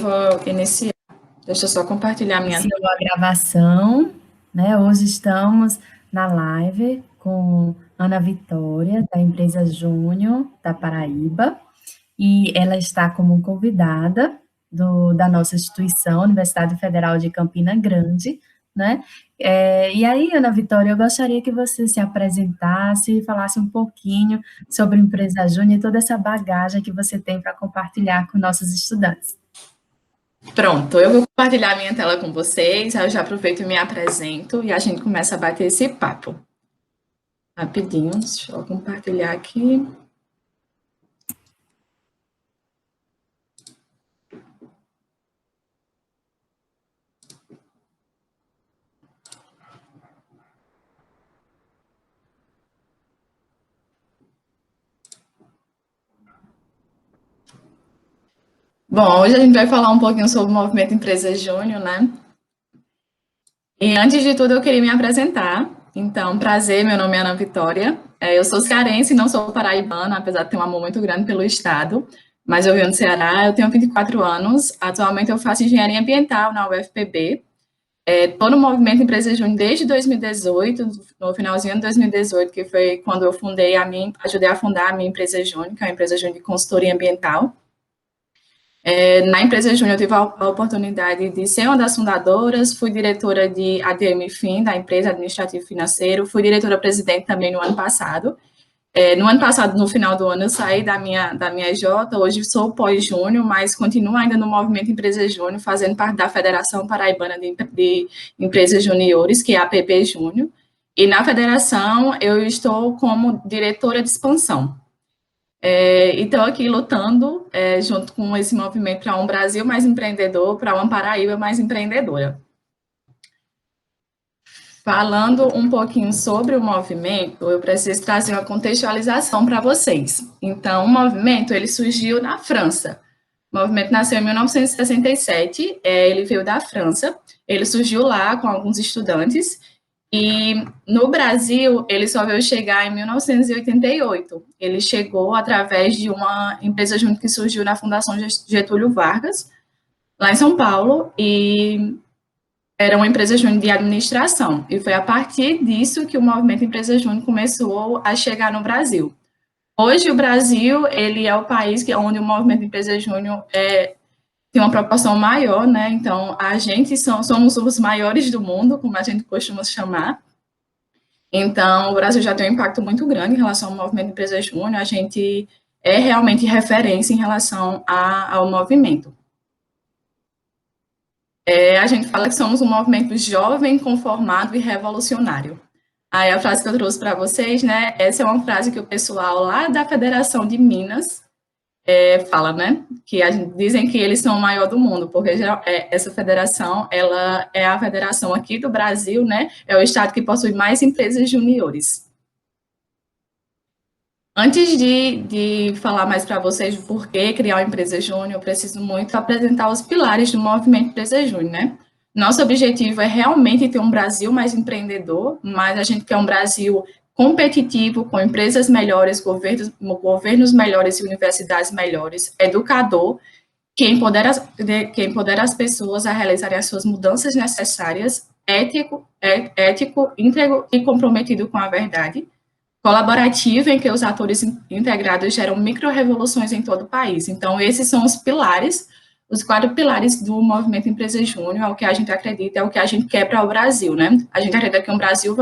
vou iniciar. Deixa eu só compartilhar minha Iniciou a gravação, né? Hoje estamos na live com Ana Vitória, da empresa Júnior, da Paraíba, e ela está como convidada da nossa instituição, Universidade Federal de Campina Grande, né? E aí, Ana Vitória, eu gostaria que você se apresentasse e falasse um pouquinho sobre a empresa Júnior e toda essa bagagem que você tem para compartilhar com nossos estudantes. Pronto, eu vou compartilhar minha tela com vocês, aí eu já aproveito e me apresento e a gente começa a bater esse papo. Rapidinho, deixa eu compartilhar aqui. Bom, hoje a gente vai falar um pouquinho sobre o movimento Empresa Júnior, né? E antes de tudo, eu queria me apresentar. Então, prazer, meu nome é Ana Vitória. Eu sou cearense, não sou paraibana, apesar de ter um amor muito grande pelo estado, mas eu vivo no Ceará, eu tenho 24 anos, atualmente eu faço engenharia ambiental na UFPB. Estou no movimento Empresa Júnior desde 2018, no finalzinho de 2018, que foi quando eu ajudei a fundar a minha empresa Júnior, que é a empresa Júnior de consultoria ambiental. Na empresa Júnior, eu tive a oportunidade de ser uma das fundadoras, fui diretora de ADM Fin, da empresa administrativo financeiro, fui diretora-presidente também no ano passado. No ano passado, no final do ano, eu saí da minha J, hoje sou pós-júnior, mas continuo ainda no movimento Empresa Júnior, fazendo parte da Federação Paraibana de Empresas Juniores, que é a PP Júnior, e na federação eu estou como diretora de expansão. E estou aqui lutando junto com esse movimento para um Brasil mais empreendedor, para uma Paraíba mais empreendedora. Falando um pouquinho sobre o movimento, eu preciso trazer uma contextualização para vocês. Então, o movimento, ele surgiu na França. O movimento nasceu em 1967, ele veio da França, ele surgiu lá com alguns estudantes, e no Brasil, ele só veio chegar em 1988. Ele chegou através de uma empresa junto que surgiu na Fundação Getúlio Vargas, lá em São Paulo, e era uma empresa júnior de administração. E foi a partir disso que o movimento Empresa Júnior começou a chegar no Brasil. Hoje, o Brasil, ele é o país onde o movimento Empresa Júnior tem uma proporção maior, né? Então, a gente somos os maiores do mundo, como a gente costuma chamar. Então, o Brasil já tem um impacto muito grande em relação ao movimento Empresa Júnior. A gente é realmente referência em relação ao movimento. A gente fala que somos um movimento jovem, conformado e revolucionário. Aí a frase que eu trouxe para vocês, né? Essa é uma frase que o pessoal lá da Federação de Minas fala, né? Que dizem que eles são o maior do mundo, porque essa federação, ela é a federação aqui do Brasil, né? É o estado que possui mais empresas juniores. Antes de falar mais para vocês do porquê criar uma empresa júnior, eu preciso muito apresentar os pilares do movimento Empresa Júnior, né? Nosso objetivo é realmente ter um Brasil mais empreendedor, mas a gente quer um Brasil competitivo, com empresas melhores, governos melhores e universidades melhores, educador, que empodera as pessoas a realizarem as suas mudanças necessárias, ético, íntegro e comprometido com a verdade, colaborativa, em que os atores integrados geram micro-revoluções em todo o país. Então, esses são os pilares, os 4 pilares do movimento Empresa Júnior, é o que a gente acredita, é o que a gente quer para o Brasil, né? A gente acredita que um Brasil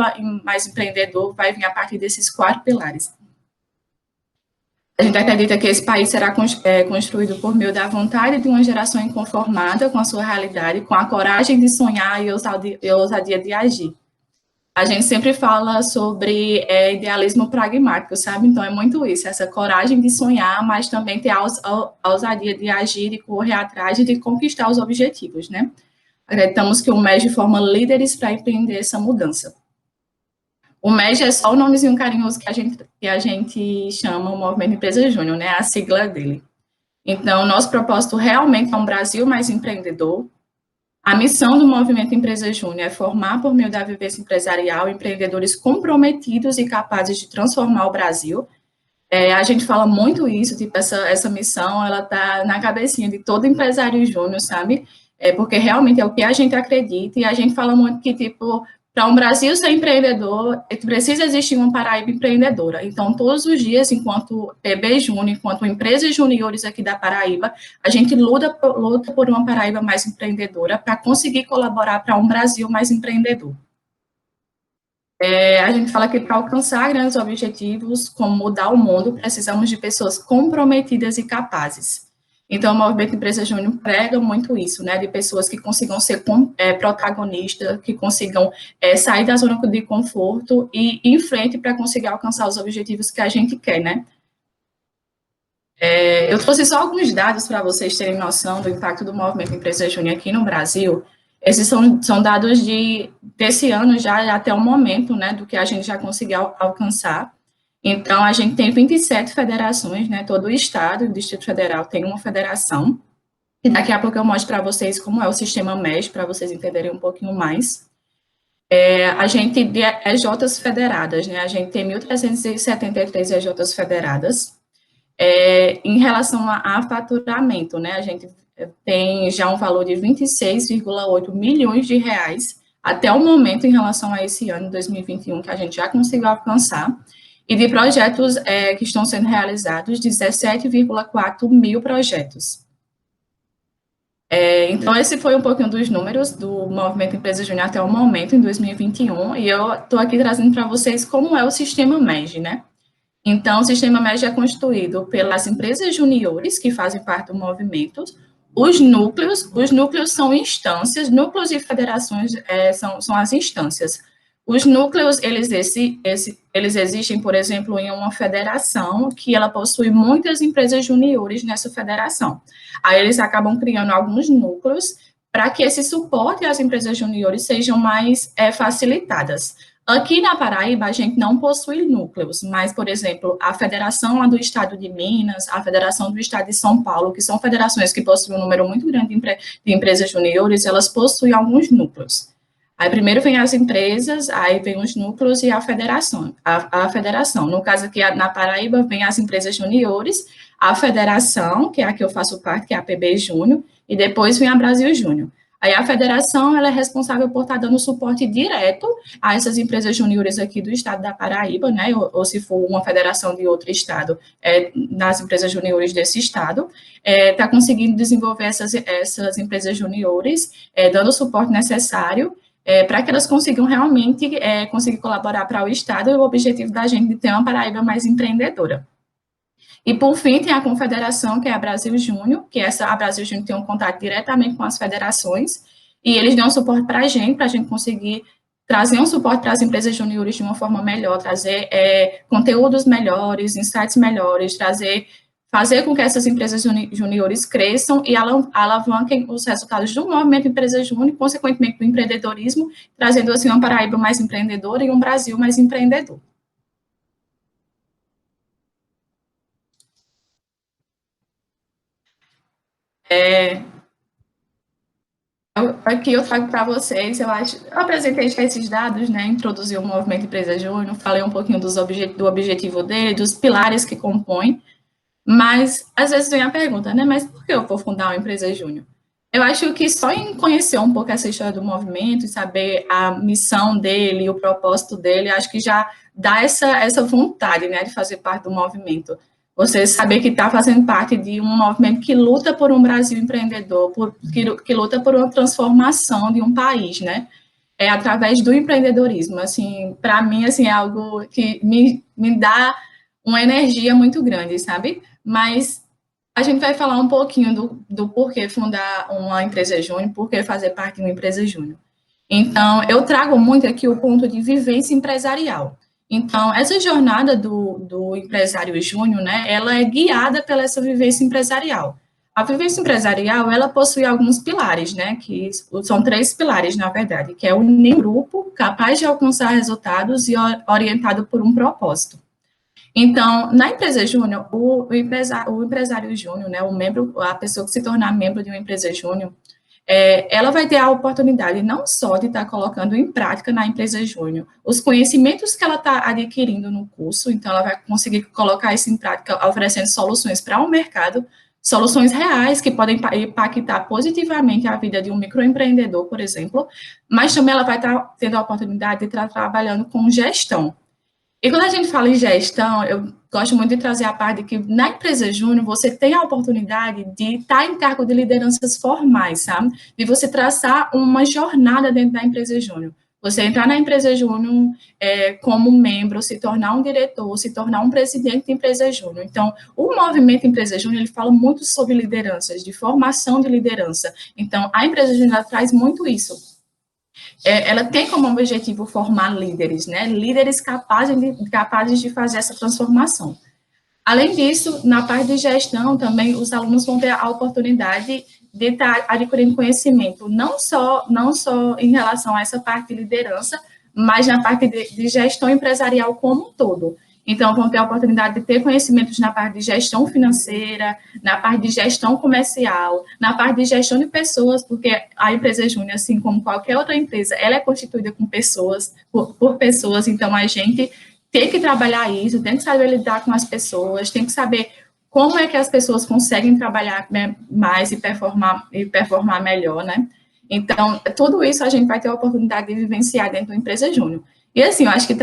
mais empreendedor vai vir a partir desses 4 pilares. A gente acredita que esse país será construído por meio da vontade de uma geração inconformada com a sua realidade, com a coragem de sonhar e a ousadia de agir. A gente sempre fala sobre idealismo pragmático, sabe? Então, é muito isso, essa coragem de sonhar, mas também ter a ousadia de agir, de correr atrás e de conquistar os objetivos, né? Acreditamos que o MEG forma líderes para empreender essa mudança. O MEG é só o nomezinho carinhoso que a gente chama o Movimento Empresa Júnior, né? A sigla dele. Então, nosso propósito realmente é um Brasil mais empreendedor. A missão do Movimento Empresa Júnior é formar, por meio da vivência empresarial, empreendedores comprometidos e capazes de transformar o Brasil. A gente fala muito isso, tipo, essa missão, ela tá na cabecinha de todo empresário júnior, sabe? Porque realmente é o que a gente acredita, e a gente fala muito que, tipo, para um Brasil ser empreendedor, precisa existir uma Paraíba empreendedora. Então, todos os dias, enquanto PB Júnior, enquanto empresas juniores aqui da Paraíba, a gente luta por uma Paraíba mais empreendedora para conseguir colaborar para um Brasil mais empreendedor. A gente fala que para alcançar grandes objetivos, como mudar o mundo, precisamos de pessoas comprometidas e capazes. Então, o Movimento Empresa Júnior prega muito isso, né, de pessoas que consigam ser protagonistas, que consigam sair da zona de conforto e ir em frente para conseguir alcançar os objetivos que a gente quer, né. Eu trouxe só alguns dados para vocês terem noção do impacto do Movimento Empresa Júnior aqui no Brasil. Esses são dados desse ano já até o momento, né, do que a gente já conseguiu alcançar. Então, a gente tem 27 federações, né, todo o estado, o Distrito Federal tem uma federação, e daqui a pouco eu mostro para vocês como é o sistema MES, para vocês entenderem um pouquinho mais. A gente tem EJs federadas, né, a gente tem 1.373 EJs federadas. Em relação a faturamento, né, a gente tem já um valor de 26,8 milhões de reais até o momento em relação a esse ano, 2021, que a gente já conseguiu alcançar, e de projetos que estão sendo realizados, 17,4 mil projetos. Então, esse foi um pouquinho dos números do Movimento Empresa Júnior até o momento, em 2021, e eu estou aqui trazendo para vocês como é o sistema MEG, né? Então, o sistema MEG é constituído pelas empresas juniores, que fazem parte do movimento, os núcleos são instâncias, núcleos e federações são as instâncias. Os núcleos, eles existem, por exemplo, em uma federação que ela possui muitas empresas juniores nessa federação. Aí eles acabam criando alguns núcleos para que esse suporte às empresas juniores sejam mais facilitadas. Aqui na Paraíba, a gente não possui núcleos, mas, por exemplo, a Federação lá do Estado de Minas, a Federação do Estado de São Paulo, que são federações que possuem um número muito grande de empresas juniores, elas possuem alguns núcleos. Aí primeiro vem as empresas, aí vem os núcleos e a federação. A federação, no caso aqui na Paraíba, vem as empresas juniores, a federação, que é a que eu faço parte, que é a PB Júnior, e depois vem a Brasil Júnior. Aí a federação, ela é responsável por estar dando suporte direto a essas empresas juniores aqui do estado da Paraíba, né, ou se for uma federação de outro estado, nas empresas juniores desse estado, está conseguindo desenvolver essas empresas juniores, dando o suporte necessário, para que elas consigam realmente conseguir colaborar para o estado, e o objetivo da gente de ter uma Paraíba mais empreendedora. E, por fim, tem a confederação, que é a Brasil Júnior, que a Brasil Júnior tem um contato diretamente com as federações, e eles dão suporte para a gente conseguir trazer um suporte para as empresas juniores de uma forma melhor, trazer conteúdos melhores, insights melhores, fazer com que essas empresas juniores cresçam e alavanquem os resultados do movimento Empresa Júnior, consequentemente do empreendedorismo, trazendo assim uma Paraíba mais empreendedora e um Brasil mais empreendedor. Aqui eu trago para vocês, eu apresentei esses dados, né, introduzi o movimento Empresa Júnior, falei um pouquinho do objetivo dele, dos pilares que compõem, mas às vezes vem a pergunta, né, mas por que eu vou fundar uma empresa júnior? Eu acho que só em conhecer um pouco essa história do movimento e saber a missão dele, o propósito dele, acho que já dá essa vontade, né, de fazer parte do movimento. Você saber que está fazendo parte de um movimento que luta por um Brasil empreendedor, que luta por uma transformação de um país, né? Através do empreendedorismo. Assim, para mim, assim, é algo que me dá uma energia muito grande, sabe? Mas a gente vai falar um pouquinho do porquê fundar uma empresa júnior, porquê fazer parte de uma empresa júnior. Então, eu trago muito aqui o ponto de vivência empresarial. Então, essa jornada do empresário júnior, né, ela é guiada pela essa vivência empresarial. A vivência empresarial, ela possui alguns pilares, né, que são 3 pilares, na verdade, que é unir um grupo capaz de alcançar resultados e orientado por um propósito. Então, na empresa júnior, o empresário júnior, né, a pessoa que se tornar membro de uma empresa júnior, ela vai ter a oportunidade não só de estar colocando em prática na empresa júnior os conhecimentos que ela está adquirindo no curso, então ela vai conseguir colocar isso em prática oferecendo soluções para o mercado, soluções reais que podem impactar positivamente a vida de um microempreendedor, por exemplo, mas também ela vai estar tendo a oportunidade de estar trabalhando com gestão. E quando a gente fala em gestão, eu gosto muito de trazer a parte de que na empresa júnior você tem a oportunidade de estar em cargo de lideranças formais, sabe? De você traçar uma jornada dentro da empresa júnior. Você entrar na empresa júnior como membro, se tornar um diretor, se tornar um presidente de empresa júnior. Então, o movimento Empresa Júnior, ele fala muito sobre lideranças, de formação de liderança. Então, a empresa júnior traz muito isso. Ela tem como objetivo formar líderes, né? Líderes capazes de fazer essa transformação. Além disso, na parte de gestão também, os alunos vão ter a oportunidade de estar adquirindo conhecimento, não só em relação a essa parte de liderança, mas na parte de gestão empresarial como um todo. Então, vão ter a oportunidade de ter conhecimentos na parte de gestão financeira, na parte de gestão comercial, na parte de gestão de pessoas, porque a empresa júnior, assim como qualquer outra empresa, ela é constituída com pessoas, por pessoas, então a gente tem que trabalhar isso, tem que saber lidar com as pessoas, tem que saber como é que as pessoas conseguem trabalhar mais e performar melhor, né? Então, tudo isso a gente vai ter a oportunidade de vivenciar dentro da empresa júnior. E assim, eu acho que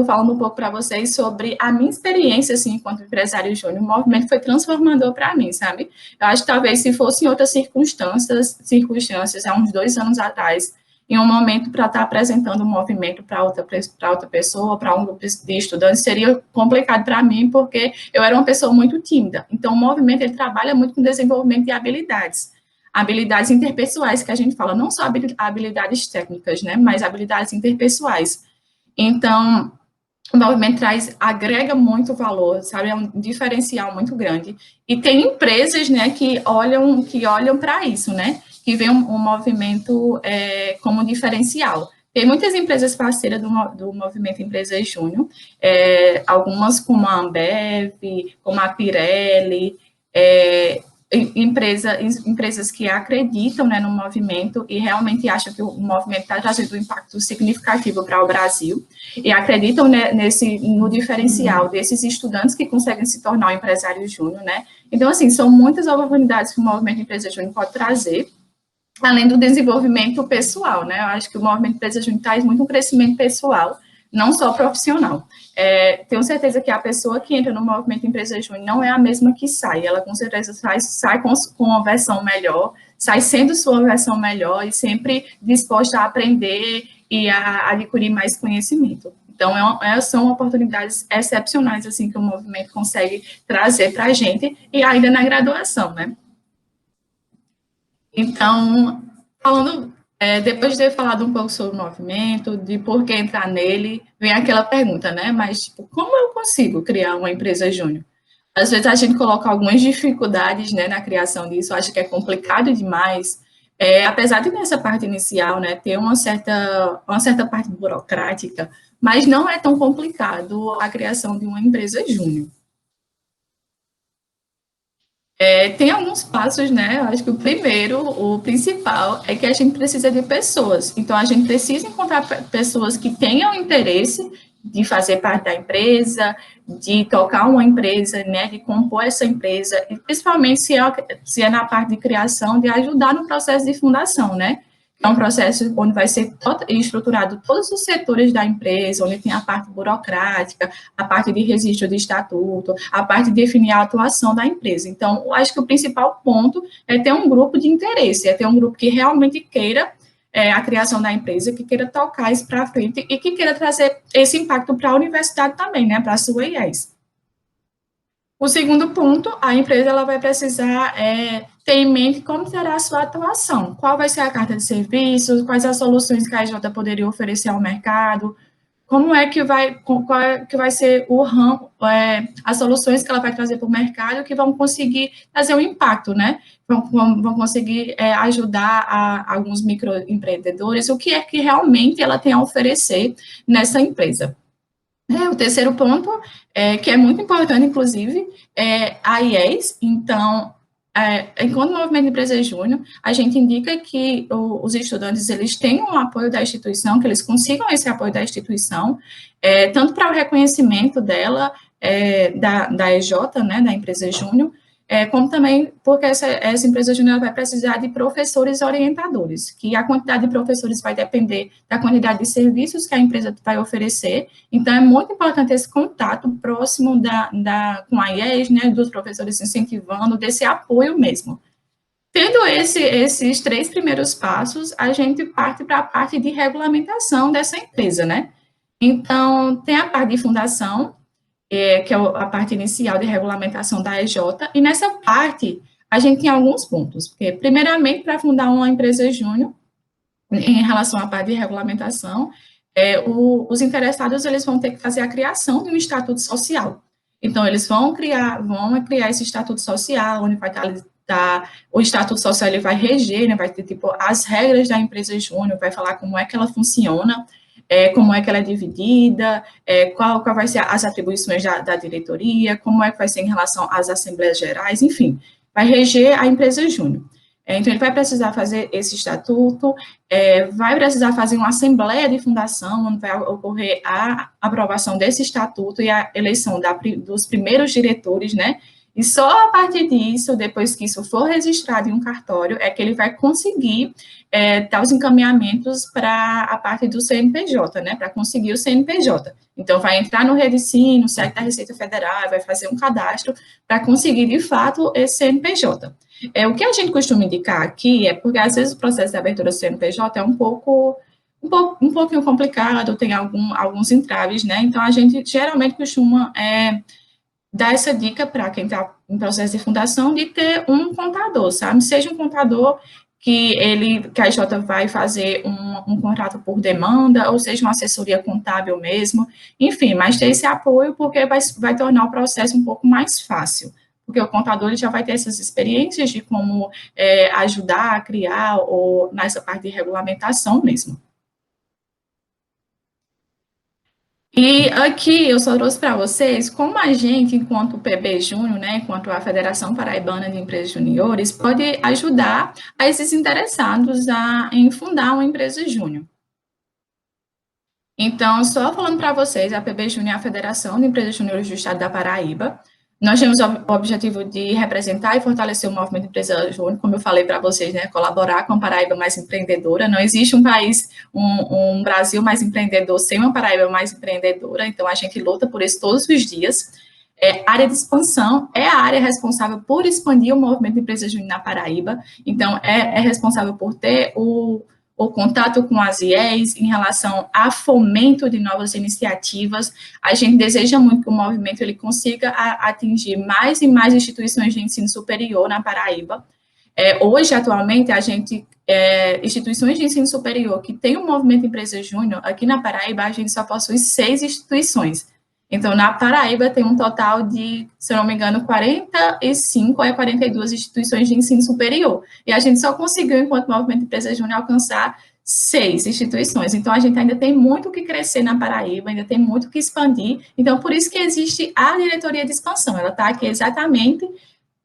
falando um pouco para vocês sobre a minha experiência, assim, enquanto empresário júnior, o movimento foi transformador para mim, sabe? Eu acho que talvez se fosse em outras circunstâncias, há uns 2 anos atrás, em um momento para estar apresentando o movimento para outra pessoa, para um grupo de estudantes, seria complicado para mim, porque eu era uma pessoa muito tímida. Então, o movimento, ele trabalha muito com desenvolvimento de habilidades interpessoais, que a gente fala, não só habilidades técnicas, né, mas habilidades interpessoais. Então, o movimento agrega muito valor, sabe? É um diferencial muito grande. E tem empresas, né, que olham para isso, né? Que vê um movimento como diferencial. Tem muitas empresas parceiras do movimento Empresas Júnior, algumas como a Ambev, como a Pirelli, empresas que acreditam, né, no movimento e realmente acham que o movimento está trazendo um impacto significativo para o Brasil e acreditam, né, no diferencial desses estudantes que conseguem se tornar um empresário júnior, né? Então, assim, são muitas oportunidades que o movimento Empresa Júnior pode trazer, além do desenvolvimento pessoal, né? Eu acho que o movimento Empresa Júnior traz muito um crescimento pessoal, não só profissional. Tenho certeza que a pessoa que entra no movimento Empresa Júnior não é a mesma que sai, ela com certeza sai com uma versão melhor, sai sendo sua versão melhor e sempre disposta a aprender e a adquirir mais conhecimento. Então, são oportunidades excepcionais, assim, que o movimento consegue trazer para a gente, e ainda na graduação, né? Então, depois de ter falado um pouco sobre o movimento, de por que entrar nele, vem aquela pergunta, né? Mas, tipo, como eu consigo criar uma empresa júnior? Às vezes a gente coloca algumas dificuldades, né, na criação disso, acha que é complicado demais, apesar de nessa parte inicial, né, ter uma certa parte burocrática, mas não é tão complicado a criação de uma empresa júnior. Tem alguns passos, né? Eu acho que o principal, é que a gente precisa de pessoas. Então, a gente precisa encontrar pessoas que tenham interesse de fazer parte da empresa, de tocar uma empresa, né? De compor essa empresa, e principalmente se é na parte de criação, de ajudar no processo de fundação, né? É um processo onde vai ser estruturado todos os setores da empresa, onde tem a parte burocrática, a parte de registro de estatuto, a parte de definir a atuação da empresa. Então, eu acho que o principal ponto é ter um grupo de interesse, é ter um grupo que realmente queira a criação da empresa, que queira tocar isso para frente e que queira trazer esse impacto para a universidade também, né, para a sua IES. O segundo ponto, a empresa ela vai precisar ter em mente como será a sua atuação, qual vai ser a carta de serviços, quais as soluções que a IJ poderia oferecer ao mercado, qual é que vai ser o ramo, as soluções que ela vai trazer para o mercado que vão conseguir trazer um impacto, né? Vão conseguir ajudar alguns microempreendedores, o que é que realmente ela tem a oferecer nessa empresa. O terceiro ponto, que é muito importante, inclusive, é a IES. Então, enquanto movimento de empresa júnior, a gente indica que os estudantes eles tenham o apoio da instituição, que eles consigam esse apoio da instituição, tanto para o reconhecimento dela, da EJ, né, da empresa júnior, como também porque essa empresa júnior vai precisar de professores orientadores, que a quantidade de professores vai depender da quantidade de serviços que a empresa vai oferecer. Então, é muito importante esse contato próximo com a IES, né, dos professores incentivando, desse apoio mesmo. Tendo esses 3 primeiros passos, a gente parte para a parte de regulamentação dessa empresa, né? Então, tem a parte de fundação, que é a parte inicial de regulamentação da EJ, e nessa parte a gente tem alguns pontos, porque primeiramente para fundar uma empresa júnior, em relação à parte de regulamentação, os interessados eles vão ter que fazer a criação de um estatuto social. Então eles vão criar esse estatuto social, onde vai estar o estatuto social ele vai reger, né, vai ter tipo as regras da empresa júnior, vai falar como é que ela funciona, como é que ela é dividida, qual vai ser as atribuições da diretoria, como é que vai ser em relação às assembleias gerais, enfim, vai reger a empresa júnior. Então, ele vai precisar fazer esse estatuto, vai precisar fazer uma assembleia de fundação, onde vai ocorrer a aprovação desse estatuto e a eleição dos primeiros diretores, né? E só a partir disso, depois que isso for registrado em um cartório, é que ele vai conseguir dar os encaminhamentos para a parte do CNPJ, né, para conseguir o CNPJ. Então, vai entrar no Redicin, no site da Receita Federal, vai fazer um cadastro para conseguir, de fato, esse CNPJ. O que a gente costuma indicar aqui é porque, às vezes, o processo de abertura do CNPJ é um pouquinho complicado, tem alguns entraves, né, então a gente geralmente costuma dar essa dica para quem está em processo de fundação de ter um contador, sabe? Seja um contador que a EJ vai fazer um contrato por demanda, ou seja, uma assessoria contábil mesmo, enfim, mas ter esse apoio porque vai tornar o processo um pouco mais fácil, porque o contador ele já vai ter essas experiências de como ajudar a criar, ou nessa parte de regulamentação mesmo. E aqui eu só trouxe para vocês como a gente, enquanto PB Júnior, né, enquanto a Federação Paraibana de Empresas Juniores, pode ajudar a esses interessados em fundar uma empresa júnior. Então, só falando para vocês, a PB Júnior é a Federação de Empresas Júniores do Estado da Paraíba. Nós temos o objetivo de representar e fortalecer o movimento de empresa júnior, como eu falei para vocês, né, colaborar com a Paraíba mais empreendedora. Não existe um país, um Brasil mais empreendedor sem uma Paraíba mais empreendedora, então a gente luta por isso todos os dias. Área de expansão é a área responsável por expandir o movimento de empresa júnior na Paraíba, então é responsável por ter o contato com as IES em relação a fomento de novas iniciativas. A gente deseja muito que o movimento ele consiga atingir mais e mais instituições de ensino superior na Paraíba. Hoje, atualmente, instituições de ensino superior que tem um movimento Empresa Júnior, aqui na Paraíba, a gente só possui 6 instituições. Então, na Paraíba tem um total de, se eu não me engano, 45 ou 42 instituições de ensino superior. E a gente só conseguiu, enquanto movimento Empresa Júnior, alcançar 6 instituições. Então, a gente ainda tem muito que crescer na Paraíba, ainda tem muito que expandir. Então, por isso que existe a diretoria de expansão. Ela está aqui exatamente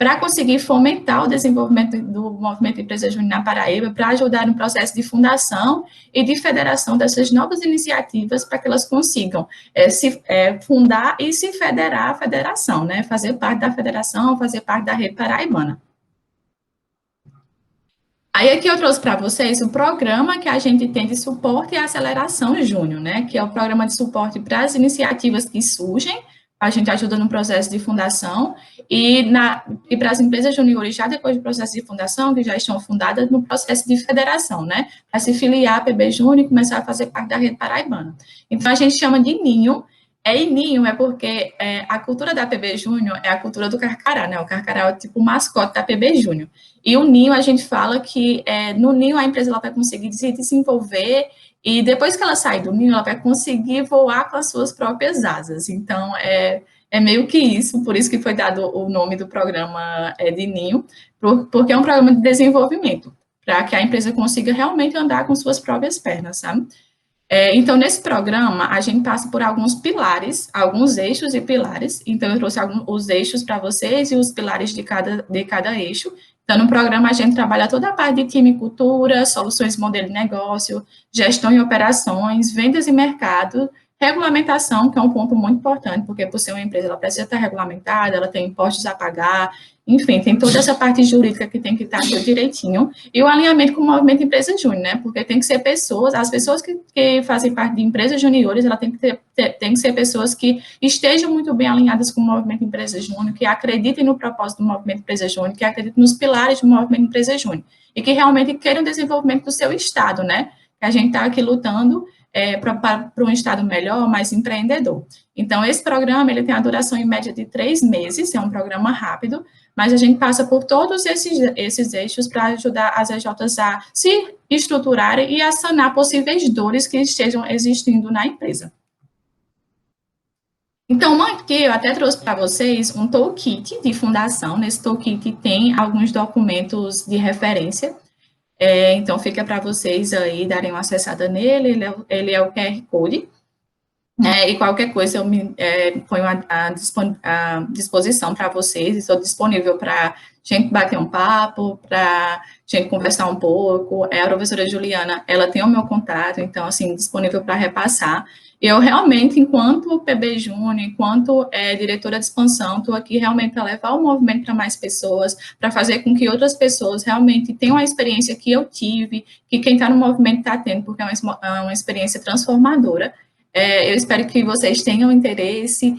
para conseguir fomentar o desenvolvimento do movimento Empresa Júnior na Paraíba, para ajudar no processo de fundação e de federação dessas novas iniciativas, para que elas consigam se fundar e se federar à federação, né? Fazer parte da federação, fazer parte da rede paraibana. Aí aqui eu trouxe para vocês o programa que a gente tem de suporte e aceleração júnior, né? Que é o programa de suporte para as iniciativas que surgem, a gente ajuda no processo de fundação, e para as empresas juniores, já depois do processo de fundação, que já estão fundadas no processo de federação, né? Para se filiar à PB Júnior e começar a fazer parte da rede paraibana. Então, a gente chama de ninho. Ninho é porque a cultura da PB Júnior é a cultura do carcará, né? O carcará é tipo o mascote da PB Júnior. E o ninho, a gente fala que no ninho a empresa ela vai conseguir se desenvolver, e depois que ela sai do ninho, ela vai conseguir voar com as suas próprias asas. Então, é meio que isso, por isso que foi dado o nome do programa de ninho, porque é um programa de desenvolvimento, para que a empresa consiga realmente andar com suas próprias pernas, sabe? Então, nesse programa, a gente passa por alguns pilares, alguns eixos e pilares. Então, eu trouxe os eixos para vocês e os pilares de cada eixo. Então, no programa, a gente trabalha toda a parte de time e cultura, soluções de modelo de negócio, gestão e operações, vendas e mercado, regulamentação, que é um ponto muito importante, porque por ser uma empresa, ela precisa estar regulamentada, ela tem impostos a pagar, enfim, tem toda essa parte jurídica que tem que estar tudo direitinho, e o alinhamento com o movimento Empresa Júnior, né, porque tem que ser pessoas, as pessoas que fazem parte de empresas juniores, ela tem que ser pessoas que estejam muito bem alinhadas com o movimento Empresa Júnior, que acreditem no propósito do movimento Empresa Júnior, que acreditem nos pilares do movimento Empresa Júnior, e que realmente queiram o desenvolvimento do seu estado, né, que a gente está aqui lutando para um estado melhor, mais empreendedor. Então, esse programa, ele tem a duração em média de 3 meses, é um programa rápido, mas a gente passa por todos esses eixos para ajudar as EJs a se estruturarem e a sanar possíveis dores que estejam existindo na empresa. Então, aqui eu até trouxe para vocês um toolkit de fundação. Nesse toolkit tem alguns documentos de referência. Então, fica para vocês aí darem uma acessada nele. Ele é o QR Code. E qualquer coisa eu me ponho à disposição para vocês, estou disponível para gente bater um papo, para gente conversar um pouco. A professora Juliana, ela tem o meu contato, então, assim, disponível para repassar. Eu realmente, enquanto PB Júnior, enquanto diretora de expansão, estou aqui realmente para levar o movimento para mais pessoas, para fazer com que outras pessoas realmente tenham a experiência que eu tive, que quem está no movimento está tendo, porque é uma experiência transformadora. Eu espero que vocês tenham interesse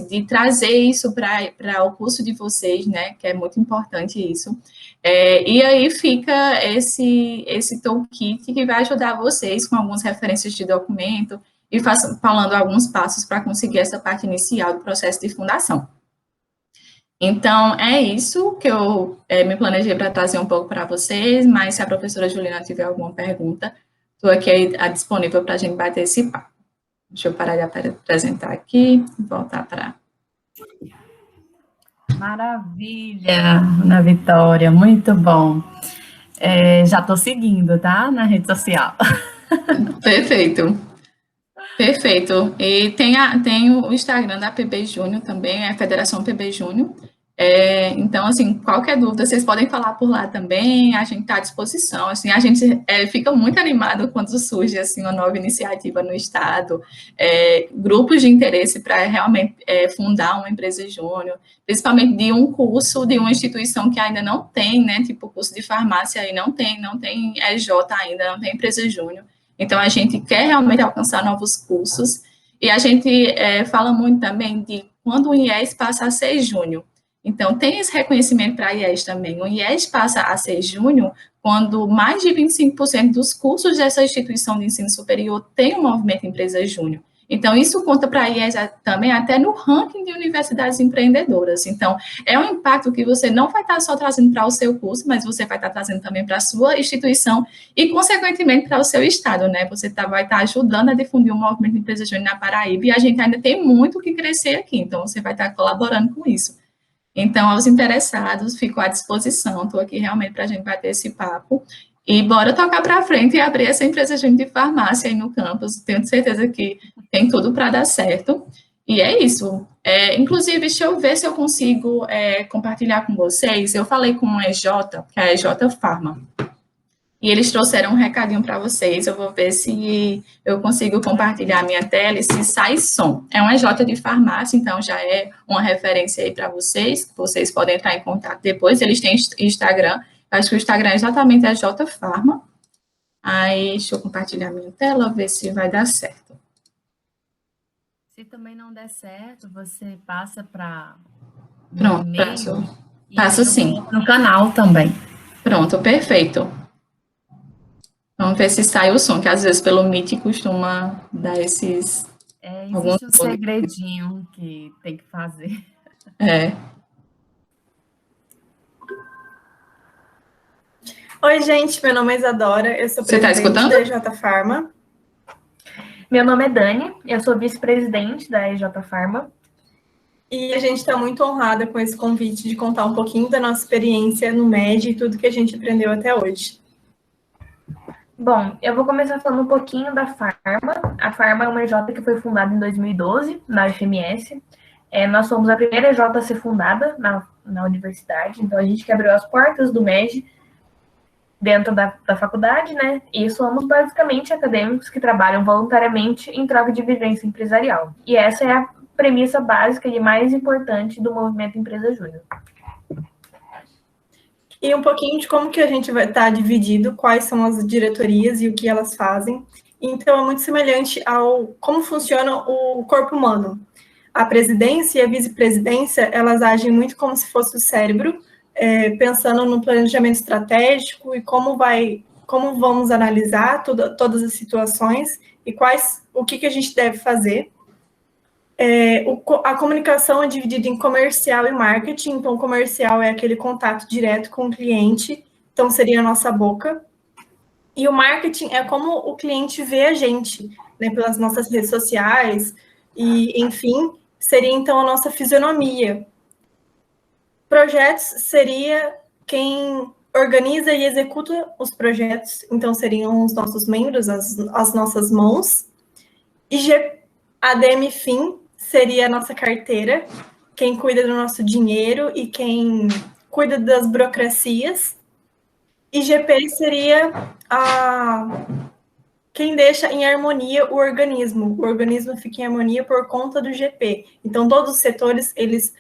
de trazer isso para o curso de vocês, né, que é muito importante isso. E aí fica esse toolkit que vai ajudar vocês com algumas referências de documento e falando alguns passos para conseguir essa parte inicial do processo de fundação. Então, é isso que eu me planejei para trazer um pouco para vocês, mas se a professora Juliana tiver alguma pergunta, estou aqui disponível para a gente bater esse papo. Deixa eu parar de apresentar aqui e voltar para... Maravilha, Ana Vitória, muito bom. Já estou seguindo, tá? Na rede social. Perfeito. Perfeito. E tem o Instagram da PB Júnior também, é a Federação PB Júnior. Então, assim, qualquer dúvida, vocês podem falar por lá também, a gente está à disposição, assim, a gente fica muito animado quando surge, assim, uma nova iniciativa no Estado, grupos de interesse para realmente fundar uma empresa júnior, principalmente de um curso, de uma instituição que ainda não tem, né, tipo, curso de farmácia aí não tem EJ ainda, não tem empresa júnior, então a gente quer realmente alcançar novos cursos, e a gente fala muito também de quando o IES passa a ser júnior. Então, tem esse reconhecimento para a IES também. O IES passa a ser júnior quando mais de 25% dos cursos dessa instituição de ensino superior tem o movimento Empresa Júnior. Então, isso conta para a IES também até no ranking de universidades empreendedoras. Então, é um impacto que você não vai estar só trazendo para o seu curso, mas você vai estar trazendo também para a sua instituição e, consequentemente, para o seu estado, né? Você vai estar ajudando a difundir o movimento Empresa Júnior na Paraíba e a gente ainda tem muito que crescer aqui. Então, você vai estar colaborando com isso. Então, aos interessados, fico à disposição, estou aqui realmente para a gente bater esse papo, e bora tocar para frente e abrir essa empresa de farmácia aí no campus, tenho certeza que tem tudo para dar certo, e é isso. Inclusive, deixa eu ver se eu consigo compartilhar com vocês, eu falei com a EJ, que é a EJ Pharma, e eles trouxeram um recadinho para vocês, eu vou ver se eu consigo compartilhar a minha tela e se sai som. É um EJ de farmácia, então já é uma referência aí para vocês podem entrar em contato depois, eles têm Instagram, acho que o Instagram é exatamente EJ Pharma. Aí, deixa eu compartilhar a minha tela, ver se vai dar certo. Se também não der certo, você passa para... Pronto, passo sim. No canal também. Pronto, perfeito. Vamos ver se sai o som, que às vezes pelo Meet costuma dar esses... Existe um segredinho que tem que fazer. Oi, gente, meu nome é Isadora, eu sou presidente da EJ Pharma. Meu nome é Dani, eu sou vice-presidente da EJ Pharma. E a gente está muito honrada com esse convite de contar um pouquinho da nossa experiência no MED e tudo que a gente aprendeu até hoje. Bom, eu vou começar falando um pouquinho da Farma. A Farma é uma EJ que foi fundada em 2012, na UFMS. Nós somos a primeira EJ a ser fundada na universidade, então a gente que abriu as portas do MEG dentro da faculdade, né? E somos basicamente acadêmicos que trabalham voluntariamente em troca de vivência empresarial. E essa é a premissa básica e mais importante do movimento Empresa Júnior. E um pouquinho de como que a gente vai estar dividido, quais são as diretorias e o que elas fazem. Então, é muito semelhante ao como funciona o corpo humano. A presidência e a vice-presidência, elas agem muito como se fosse o cérebro, pensando no planejamento estratégico e como vamos analisar todas as situações e o que a gente deve fazer. A comunicação é dividida em comercial e marketing. Então, o comercial é aquele contato direto com o cliente, então seria a nossa boca. E o marketing é como o cliente vê a gente, né, pelas nossas redes sociais, e, enfim, seria então a nossa fisionomia. Projetos seria quem organiza e executa os projetos, então seriam os nossos membros, as nossas mãos. E ADM Fim seria a nossa carteira, quem cuida do nosso dinheiro e quem cuida das burocracias. E GP seria quem deixa em harmonia o organismo. O organismo fica em harmonia por conta do GP. Então, todos os setores, eles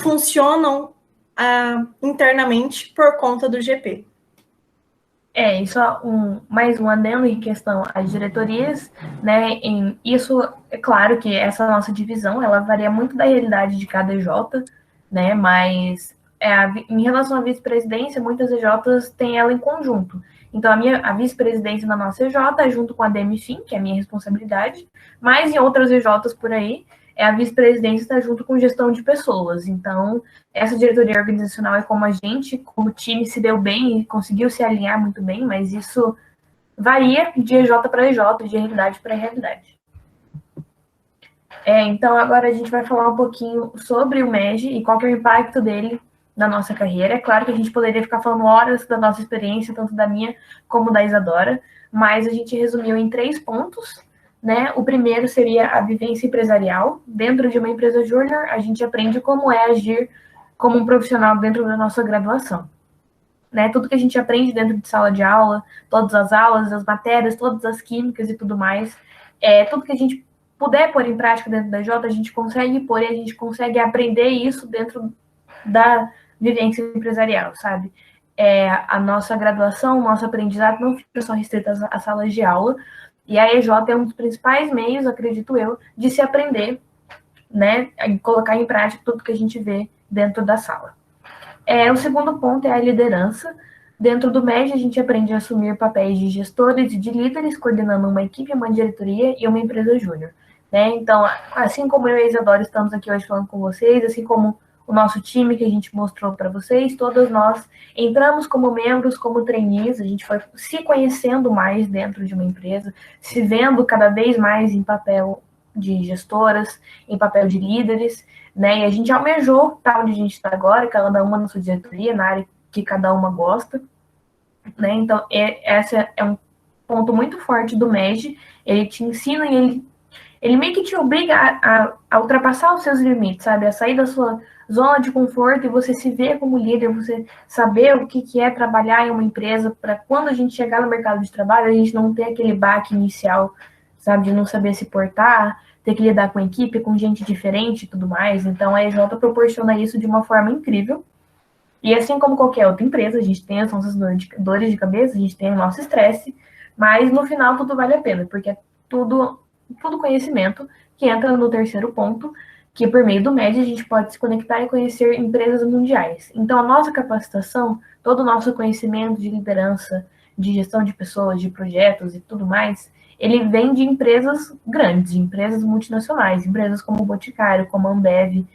funcionam internamente por conta do GP. E só mais um adendo em questão às diretorias, né? Isso, é claro que essa nossa divisão, ela varia muito da realidade de cada EJ, né? Mas em relação à vice-presidência, muitas EJs têm ela em conjunto. Então, a vice-presidência da nossa EJ é junto com a DMFIM, que é a minha responsabilidade, mas em outras EJs por aí, a vice-presidência está junto com gestão de pessoas. Então, essa diretoria organizacional é como a gente, como time, se deu bem e conseguiu se alinhar muito bem, mas isso varia de EJ para EJ, de realidade para realidade. Então, agora a gente vai falar um pouquinho sobre o MEG e qual que é o impacto dele na nossa carreira. É claro que a gente poderia ficar falando horas da nossa experiência, tanto da minha como da Isadora, mas a gente resumiu em 3 pontos, né? O primeiro seria a vivência empresarial. Dentro de uma empresa júnior, a gente aprende como é agir como um profissional dentro da nossa graduação. Né? Tudo que a gente aprende dentro de sala de aula, todas as aulas, as matérias, todas as químicas e tudo mais, tudo que a gente puder pôr em prática dentro da J, a gente consegue pôr e a gente consegue aprender isso dentro da vivência empresarial, sabe? A nossa graduação, o nosso aprendizado não fica só restrito às salas de aula, e a EJ é um dos principais meios, acredito eu, de se aprender, né, e colocar em prática tudo que a gente vê dentro da sala. O segundo ponto é a liderança. Dentro do MEG, a gente aprende a assumir papéis de gestores e de líderes, coordenando uma equipe, uma diretoria e uma empresa júnior. Né? Então, assim como eu e a Isadora estamos aqui hoje falando com vocês, assim como o nosso time que a gente mostrou para vocês, todos nós entramos como membros, como trainees, a gente foi se conhecendo mais dentro de uma empresa, se vendo cada vez mais em papel de gestoras, em papel de líderes, né? E a gente almejou estar onde a gente está agora, cada uma na sua diretoria, na área que cada uma gosta, né? Então, esse é um ponto muito forte do MEG, ele te ensina e ele meio que te obriga a ultrapassar os seus limites, sabe? A sair da sua zona de conforto e você se ver como líder, você saber o que é trabalhar em uma empresa, para quando a gente chegar no mercado de trabalho, a gente não ter aquele baque inicial, sabe? De não saber se portar, ter que lidar com equipe, com gente diferente e tudo mais. Então, a EJ proporciona isso de uma forma incrível. E assim como qualquer outra empresa, a gente tem as nossas dores de cabeça, a gente tem o nosso estresse, mas no final tudo vale a pena, porque é tudo conhecimento que entra no terceiro ponto, que por meio do MEG a gente pode se conectar e conhecer empresas mundiais. Então, a nossa capacitação, todo o nosso conhecimento de liderança, de gestão de pessoas, de projetos e tudo mais, ele vem de empresas grandes, de empresas multinacionais, empresas como o Boticário, como a Ambev,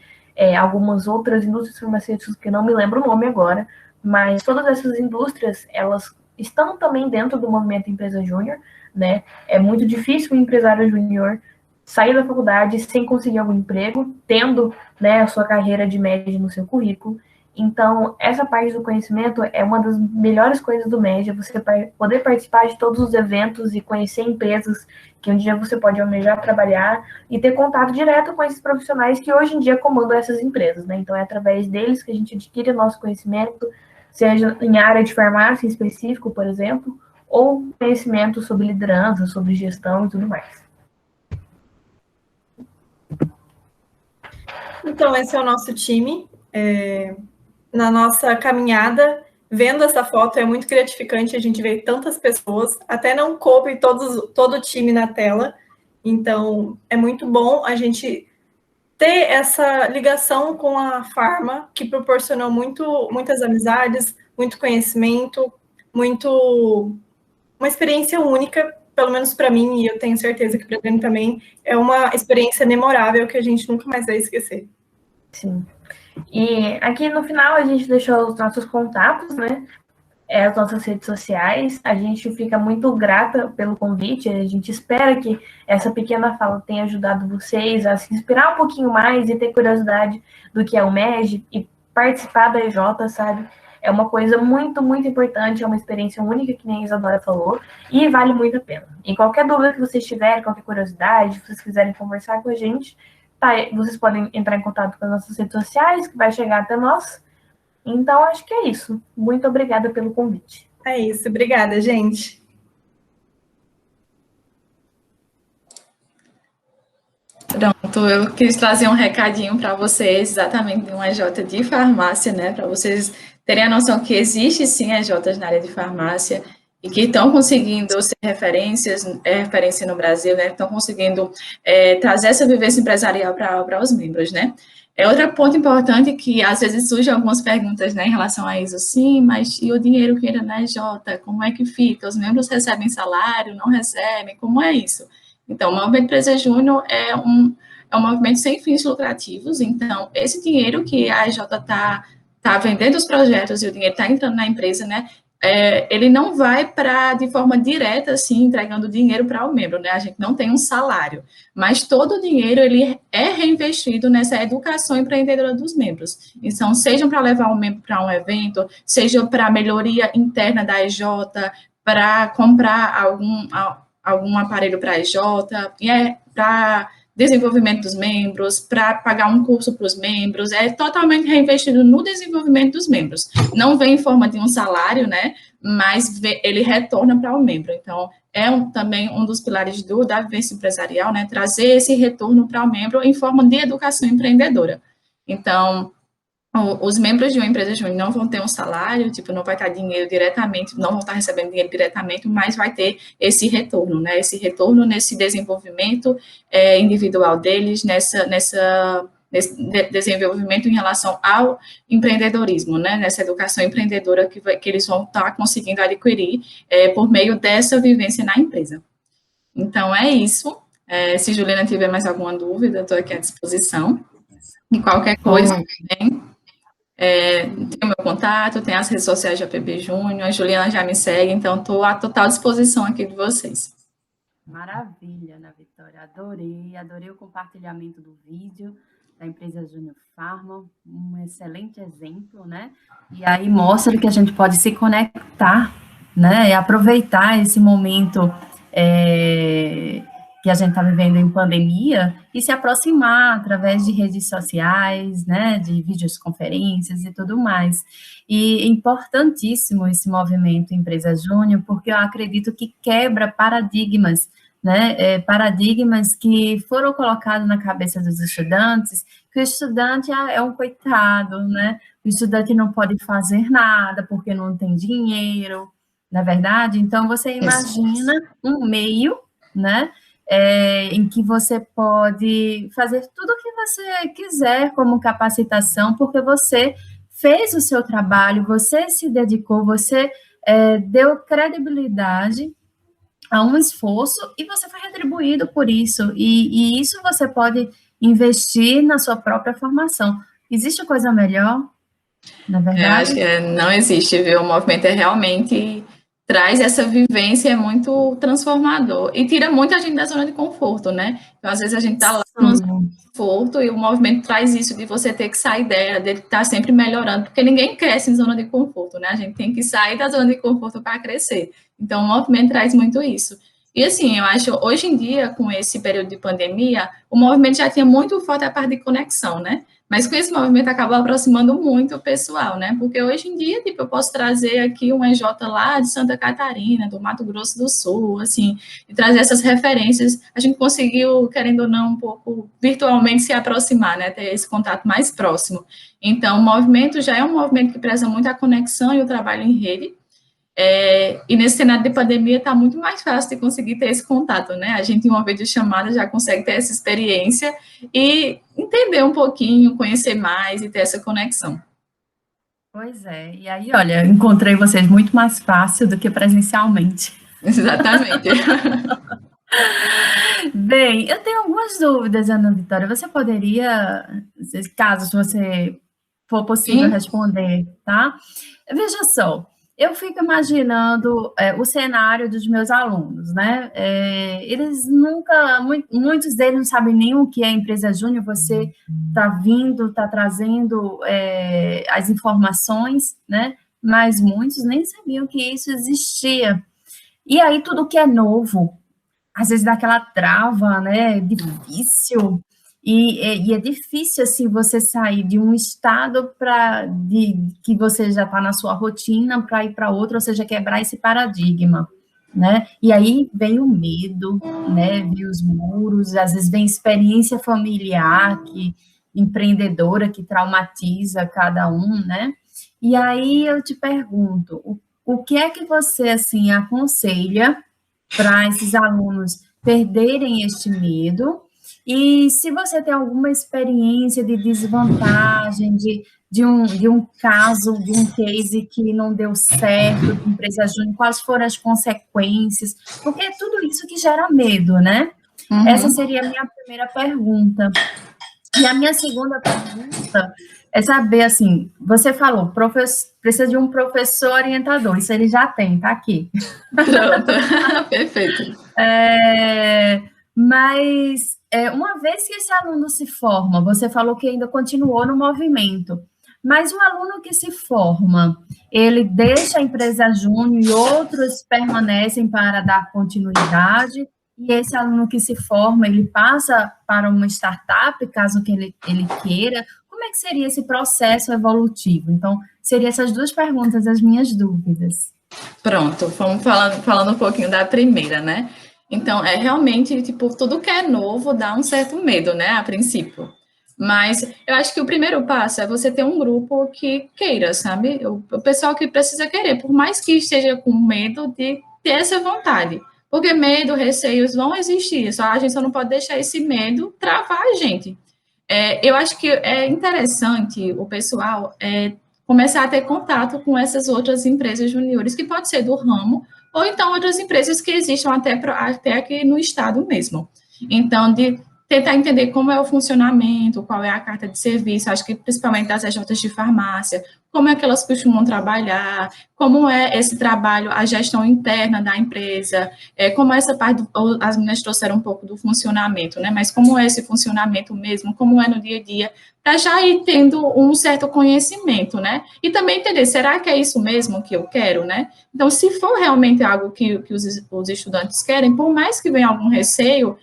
algumas outras indústrias farmacêuticas que não me lembro o nome agora, mas todas essas indústrias, elas estão também dentro do movimento Empresa Júnior, né? É muito difícil um empresário júnior sair da faculdade sem conseguir algum emprego, tendo, né, a sua carreira de médio no seu currículo. Então, essa parte do conhecimento é uma das melhores coisas do MEG, você poder participar de todos os eventos e conhecer empresas que um dia você pode almejar trabalhar e ter contato direto com esses profissionais que hoje em dia comandam essas empresas, né? Então, é através deles que a gente adquire o nosso conhecimento, seja em área de farmácia em específico, por exemplo, ou conhecimento sobre liderança, sobre gestão e tudo mais. Então, esse é o nosso time. Na nossa caminhada, vendo essa foto, é muito gratificante a gente ver tantas pessoas, até não coube todo o time na tela, então é muito bom a gente ter essa ligação com a Pharma, que proporcionou muitas amizades, muito conhecimento, uma experiência única, pelo menos para mim, e eu tenho certeza que para a Dani também, é uma experiência memorável que a gente nunca mais vai esquecer. Sim. E aqui no final a gente deixou os nossos contatos, né? As nossas redes sociais. A gente fica muito grata pelo convite. A gente espera que essa pequena fala tenha ajudado vocês a se inspirar um pouquinho mais e ter curiosidade do que é o MEG e participar da EJ, sabe? É uma coisa muito, muito importante, é uma experiência única, que nem a Isadora falou, e vale muito a pena. E qualquer dúvida que vocês tiverem, qualquer curiosidade, se vocês quiserem conversar com a gente, tá, vocês podem entrar em contato com as nossas redes sociais, que vai chegar até nós. Então, acho que é isso. Muito obrigada pelo convite. É isso. Obrigada, gente. Pronto, eu quis trazer um recadinho para vocês, exatamente de uma EJ de farmácia, né, para vocês terem a noção que existe sim EJs na área de farmácia e que estão conseguindo ser referência no Brasil, né, estão conseguindo trazer essa vivência empresarial para os membros, né. Outro ponto importante que às vezes surgem algumas perguntas, né, em relação a isso, sim, mas e o dinheiro que entra na EJ, como é que fica? Os membros recebem salário, não recebem? Como é isso? Então, o Movimento Empresa Júnior é um movimento sem fins lucrativos, então, esse dinheiro que a EJ está vendendo os projetos e o dinheiro está entrando na empresa, né, ele não vai de forma direta, assim, entregando dinheiro para o membro, né, a gente não tem um salário, mas todo o dinheiro, ele é reinvestido nessa educação empreendedora dos membros, então, seja para levar o membro para um evento, seja para melhoria interna da EJ, para comprar algum aparelho para a EJ, para desenvolvimento dos membros, para pagar um curso para os membros, é totalmente reinvestido no desenvolvimento dos membros. Não vem em forma de um salário, né, mas ele retorna para o membro. Então, também um dos pilares da vivência empresarial, né, trazer esse retorno para o membro em forma de educação empreendedora. Então, os membros de uma empresa júnior não vão ter um salário, tipo, não vai estar dinheiro diretamente, não vão estar recebendo dinheiro diretamente, mas vai ter esse retorno, né, esse retorno nesse desenvolvimento individual deles, nesse desenvolvimento em relação ao empreendedorismo, né, nessa educação empreendedora que eles vão estar conseguindo adquirir por meio dessa vivência na empresa. Então, é isso. Se Juliana tiver mais alguma dúvida, estou aqui à disposição. E qualquer coisa também. Tem o meu contato, tem as redes sociais de APB Júnior, a Juliana já me segue, então estou à total disposição aqui de vocês. Maravilha, Ana Vitória, adorei o compartilhamento do vídeo da empresa Júnior Pharma, um excelente exemplo, né? E aí mostra que a gente pode se conectar, né? E aproveitar esse momento que a gente está vivendo em pandemia, e se aproximar através de redes sociais, né, de videoconferências e tudo mais. E é importantíssimo esse movimento Empresa Júnior, porque eu acredito que quebra paradigmas, né, paradigmas que foram colocados na cabeça dos estudantes, que o estudante é um coitado, né, o estudante não pode fazer nada porque não tem dinheiro, na verdade. Então, você imagina um meio, né, em que você pode fazer tudo o que você quiser como capacitação, porque você fez o seu trabalho, você se dedicou, você deu credibilidade a um esforço e você foi retribuído por isso, e isso você pode investir na sua própria formação. Existe coisa melhor, na verdade? Acho que não existe, viu? O movimento é realmente traz essa vivência, é muito transformador e tira muito a gente da zona de conforto, né? Então, às vezes a gente está lá no conforto e o movimento traz isso de você ter que sair dela, de estar sempre melhorando, porque ninguém cresce em zona de conforto, né? A gente tem que sair da zona de conforto para crescer. Então, o movimento traz muito isso. E assim, eu acho, hoje em dia, com esse período de pandemia, o movimento já tinha muito forte a parte de conexão, né? Mas com esse movimento acabou aproximando muito o pessoal, né? Porque hoje em dia, tipo, eu posso trazer aqui um EJ lá de Santa Catarina, do Mato Grosso do Sul, assim, e trazer essas referências. A gente conseguiu, querendo ou não, um pouco virtualmente se aproximar, né? Ter esse contato mais próximo. Então, o movimento já é um movimento que preza muito a conexão e o trabalho em rede. E nesse cenário de pandemia está muito mais fácil de conseguir ter esse contato, né? A gente, em uma videochamada, já consegue ter essa experiência e entender um pouquinho, conhecer mais e ter essa conexão. Pois é, e aí, olha, encontrei vocês muito mais fácil do que presencialmente. Exatamente. Bem, eu tenho algumas dúvidas, Ana Vitória. Você poderia, caso você for possível responder, tá? Veja só, eu fico imaginando o cenário dos meus alunos, né? Eles nunca, muitos deles não sabem nem o que é empresa júnior. Você está trazendo as informações, né? Mas muitos nem sabiam que isso existia. E aí, tudo que é novo, às vezes dá aquela trava, né? É difícil. E é difícil, assim, você sair de um estado que você já está na sua rotina para ir para outro, ou seja, quebrar esse paradigma, né? E aí vem o medo, né? Vem os muros, às vezes vem experiência familiar, empreendedora, que traumatiza cada um, né? E aí eu te pergunto, o que é que você, assim, aconselha para esses alunos perderem este medo? E se você tem alguma experiência de desvantagem, de um caso, de um case que não deu certo, de empresa júnior, quais foram as consequências? Porque é tudo isso que gera medo, né? Uhum. Essa seria a minha primeira pergunta. E a minha segunda pergunta é saber, assim, você falou, precisa de um professor orientador, isso ele já tem, tá aqui. Pronto, perfeito. Mas, uma vez que esse aluno se forma, você falou que ainda continuou no movimento, mas o aluno que se forma, ele deixa a empresa júnior e outros permanecem para dar continuidade, e esse aluno que se forma, ele passa para uma startup, caso que ele queira. Como é que seria esse processo evolutivo? Então, seriam essas duas perguntas as minhas dúvidas. Pronto, vamos falando um pouquinho da primeira, né? Então, realmente, tipo, tudo que é novo dá um certo medo, né, a princípio. Mas eu acho que o primeiro passo é você ter um grupo que queira, sabe? O pessoal que precisa querer, por mais que esteja com medo de ter essa vontade. Porque medo, receios vão existir, a gente só não pode deixar esse medo travar a gente. Eu acho que é interessante o pessoal começar a ter contato com essas outras empresas juniores, que pode ser do ramo, ou então outras empresas que existam até aqui no estado mesmo. Então, de tentar entender como é o funcionamento, qual é a carta de serviço, acho que principalmente das EJs de farmácia, como é que elas costumam trabalhar, como é esse trabalho, a gestão interna da empresa, como essa parte, as meninas trouxeram um pouco do funcionamento, né, mas como é esse funcionamento mesmo, como é no dia a dia, para já ir tendo um certo conhecimento, né, e também entender, será que é isso mesmo que eu quero, né, então, se for realmente algo que os estudantes querem, por mais que venha algum receio,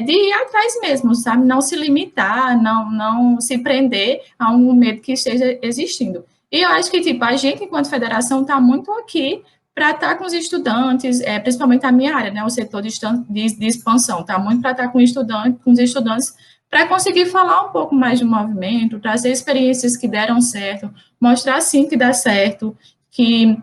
de ir atrás mesmo, sabe, não se limitar, não se prender a um medo que esteja existindo. E eu acho que, tipo, a gente, enquanto federação, está muito aqui para estar com os estudantes, principalmente a minha área, né, o setor de expansão, está muito para estar com os estudantes, para conseguir falar um pouco mais do movimento, trazer experiências que deram certo, mostrar, sim, que dá certo, que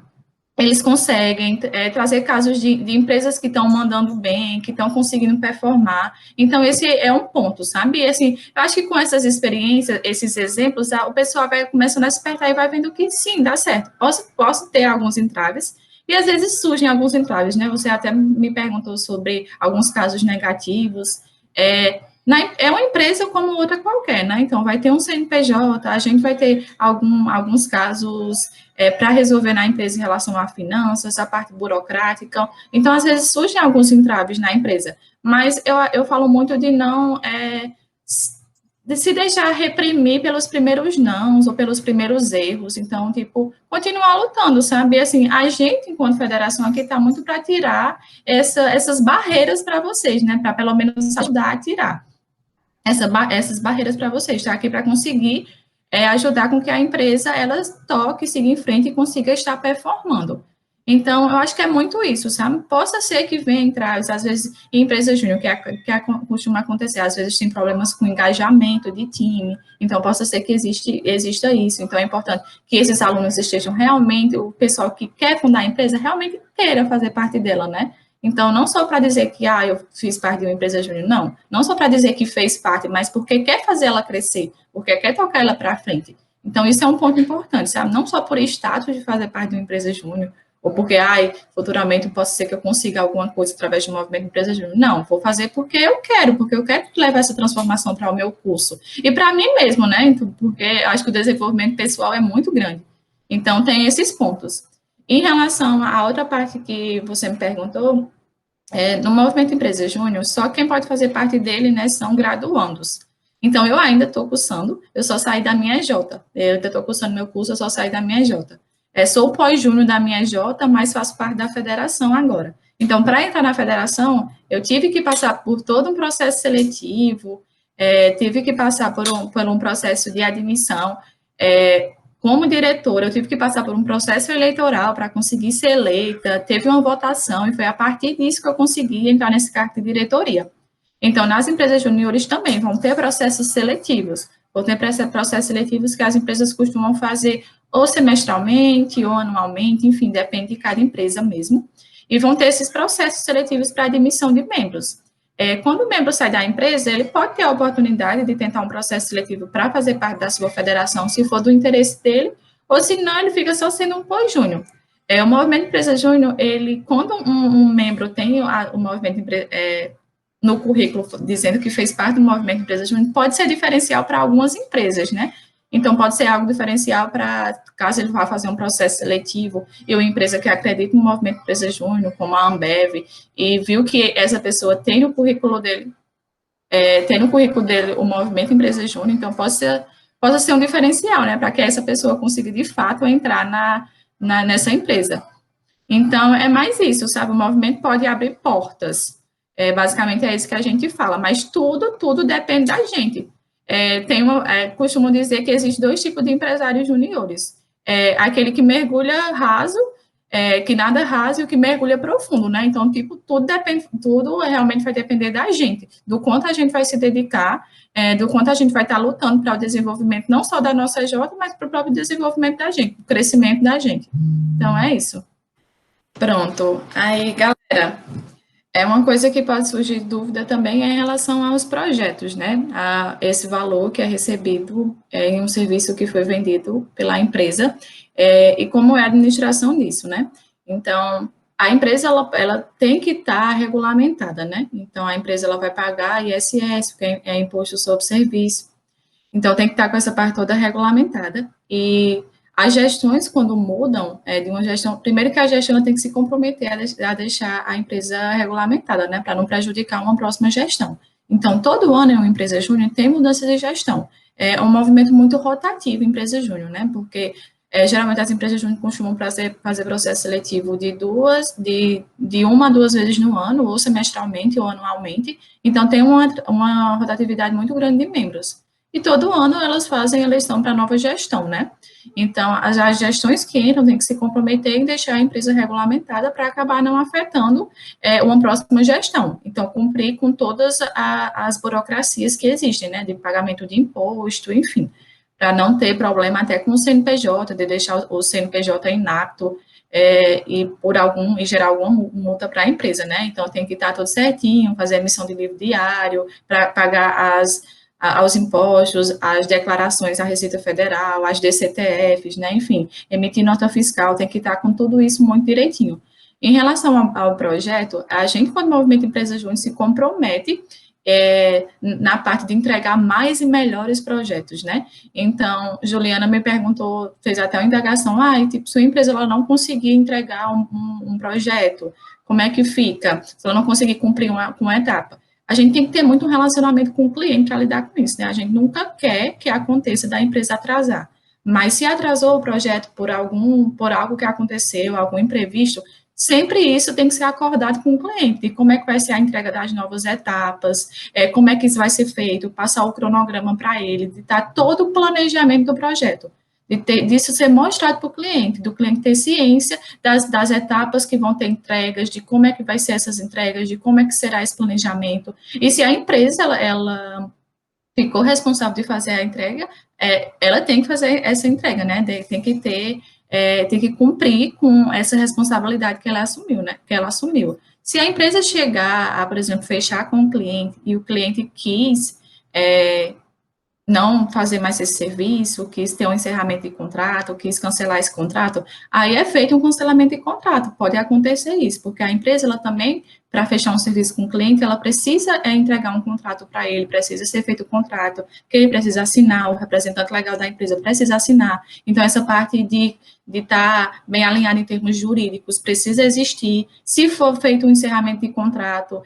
eles conseguem trazer casos de empresas que estão mandando bem, que estão conseguindo performar. Então, esse é um ponto, sabe? E, assim, eu acho que com essas experiências, esses exemplos, o pessoal vai começando a despertar e vai vendo que, sim, dá certo. Posso ter alguns entraves, e às vezes surgem alguns entraves, né? Você até me perguntou sobre alguns casos negativos. É uma empresa como outra qualquer, né? Então, vai ter um CNPJ, a gente vai ter alguns casos para resolver na empresa em relação a finanças, a parte burocrática. Então, às vezes, surgem alguns entraves na empresa. Mas eu falo muito de não de se deixar reprimir pelos primeiros nãos ou pelos primeiros erros. Então, tipo, continuar lutando, sabe? Assim, a gente, enquanto federação, aqui está muito para tirar essas barreiras para vocês, né? Para pelo menos ajudar a tirar essas barreiras para vocês. Está aqui para conseguir ajudar com que a empresa ela toque, siga em frente e consiga estar performando. Então, eu acho que é muito isso, sabe? Possa ser que venha entrar, às vezes, em empresas júnior, que costuma acontecer, às vezes tem problemas com engajamento de time, então possa ser que exista isso. Então, é importante que esses alunos estejam realmente, o pessoal que quer fundar a empresa, realmente queira fazer parte dela, né? Então, não só para dizer que, eu fiz parte de uma empresa júnior, não só para dizer que fez parte, mas porque quer fazer ela crescer, porque quer tocar ela para frente. Então, isso é um ponto importante, sabe? Não só por status de fazer parte de uma empresa júnior, ou porque, futuramente pode ser que eu consiga alguma coisa através do movimento de empresa júnior. Não, vou fazer porque eu quero levar essa transformação para o meu curso. E para mim mesmo, né? Então, porque acho que o desenvolvimento pessoal é muito grande. Então, tem esses pontos. Em relação à outra parte que você me perguntou, no movimento Empresa Júnior, só quem pode fazer parte dele, né, são graduandos. Então, eu ainda estou cursando, eu só saí da minha J. Eu estou cursando meu curso, eu só saí da minha J. Sou pós-júnior da minha J, mas faço parte da federação agora. Então, para entrar na federação, eu tive que passar por todo um processo seletivo, tive que passar por um processo de admissão. Como diretora, eu tive que passar por um processo eleitoral para conseguir ser eleita, teve uma votação, e foi a partir disso que eu consegui entrar nesse cargo de diretoria. Então, nas empresas juniores também vão ter processos seletivos, vão ter processos seletivos que as empresas costumam fazer ou semestralmente, ou anualmente, enfim, depende de cada empresa mesmo, e vão ter esses processos seletivos para admissão de membros. Quando o membro sai da empresa, ele pode ter a oportunidade de tentar um processo seletivo para fazer parte da sua federação, se for do interesse dele, ou se não, ele fica só sendo um pós-júnior. O movimento Empresa Júnior, quando um membro tem o movimento no currículo dizendo que fez parte do movimento Empresa Júnior, pode ser diferencial para algumas empresas, né? Então, pode ser algo diferencial para, caso ele vá fazer um processo seletivo, e uma empresa que acredita no movimento Empresa Júnior, como a Ambev, e viu que essa pessoa tem no currículo dele, o movimento Empresa Júnior, então possa ser um diferencial, né, para que essa pessoa consiga, de fato, entrar nessa empresa. Então, é mais isso, sabe? O movimento pode abrir portas. Basicamente, é isso que a gente fala, mas tudo depende da gente. Costumo dizer que existem 2 tipos de empresários juniores. Aquele que mergulha raso, que nada raso, e o que mergulha profundo, né? Então, tipo, tudo realmente vai depender da gente, do quanto a gente vai se dedicar, do quanto a gente vai estar lutando para o desenvolvimento, não só da nossa J, mas para o próprio desenvolvimento da gente, o crescimento da gente. Então, é isso. Pronto. Aí, galera, uma coisa que pode surgir dúvida também é em relação aos projetos, né? A esse valor que é recebido em um serviço que foi vendido pela empresa, e como é a administração disso, né? Então, a empresa, ela tem que estar regulamentada, né? Então, a empresa, ela vai pagar ISS, que é Imposto sobre Serviço. Então, tem que estar com essa parte toda regulamentada. E as gestões, quando mudam de uma gestão, primeiro que a gestão tem que se comprometer a deixar a empresa regulamentada, né, para não prejudicar uma próxima gestão. Então, todo ano em uma empresa júnior tem mudança de gestão. É um movimento muito rotativo em empresa júnior, né, porque geralmente as empresas júnior costumam fazer processo seletivo de 1 a 2 vezes no ano, ou semestralmente ou anualmente. Então, tem uma rotatividade muito grande de membros. E todo ano elas fazem eleição para nova gestão, né? Então, as gestões que entram têm que se comprometer em deixar a empresa regulamentada para acabar não afetando uma próxima gestão. Então, cumprir com todas as burocracias que existem, né? De pagamento de imposto, enfim, para não ter problema até com o CNPJ, de deixar o CNPJ inapto e gerar alguma multa para a empresa, né? Então, tem que estar tudo certinho, fazer emissão de livro diário, para pagar aos impostos, as declarações à Receita Federal, as DCTFs, né, enfim, emitir nota fiscal, tem que estar com tudo isso muito direitinho. Em relação ao projeto, a gente, quando o Movimento Empresa Júnior, se compromete na parte de entregar mais e melhores projetos, né? Então, Juliana me perguntou, fez até uma indagação, tipo, sua empresa ela não conseguir entregar um projeto, como é que fica? Se ela não conseguir cumprir uma etapa. A gente tem que ter muito relacionamento com o cliente para lidar com isso, né? A gente nunca quer que aconteça da empresa atrasar. Mas se atrasou o projeto por algo que aconteceu, algum imprevisto, sempre isso tem que ser acordado com o cliente, de como é que vai ser a entrega das novas etapas, como é que isso vai ser feito, passar o cronograma para ele, de dar todo o planejamento do projeto, disso ser mostrado para o cliente, do cliente ter ciência das etapas que vão ter entregas, de como é que vai ser essas entregas, de como é que será esse planejamento, e se a empresa, ela ficou responsável de fazer a entrega, ela tem que fazer essa entrega, né, tem que cumprir com essa responsabilidade que ela assumiu, né, que ela assumiu. Se a empresa chegar a, por exemplo, fechar com o cliente e o cliente quis não fazer mais esse serviço, quis ter um encerramento de contrato, quis cancelar esse contrato, aí é feito um cancelamento de contrato, pode acontecer isso, porque a empresa, ela também, para fechar um serviço com o cliente, ela precisa entregar um contrato para ele, precisa ser feito o contrato, que ele precisa assinar, o representante legal da empresa precisa assinar, então essa parte de estar bem alinhado em termos jurídicos precisa existir, se for feito um encerramento de contrato,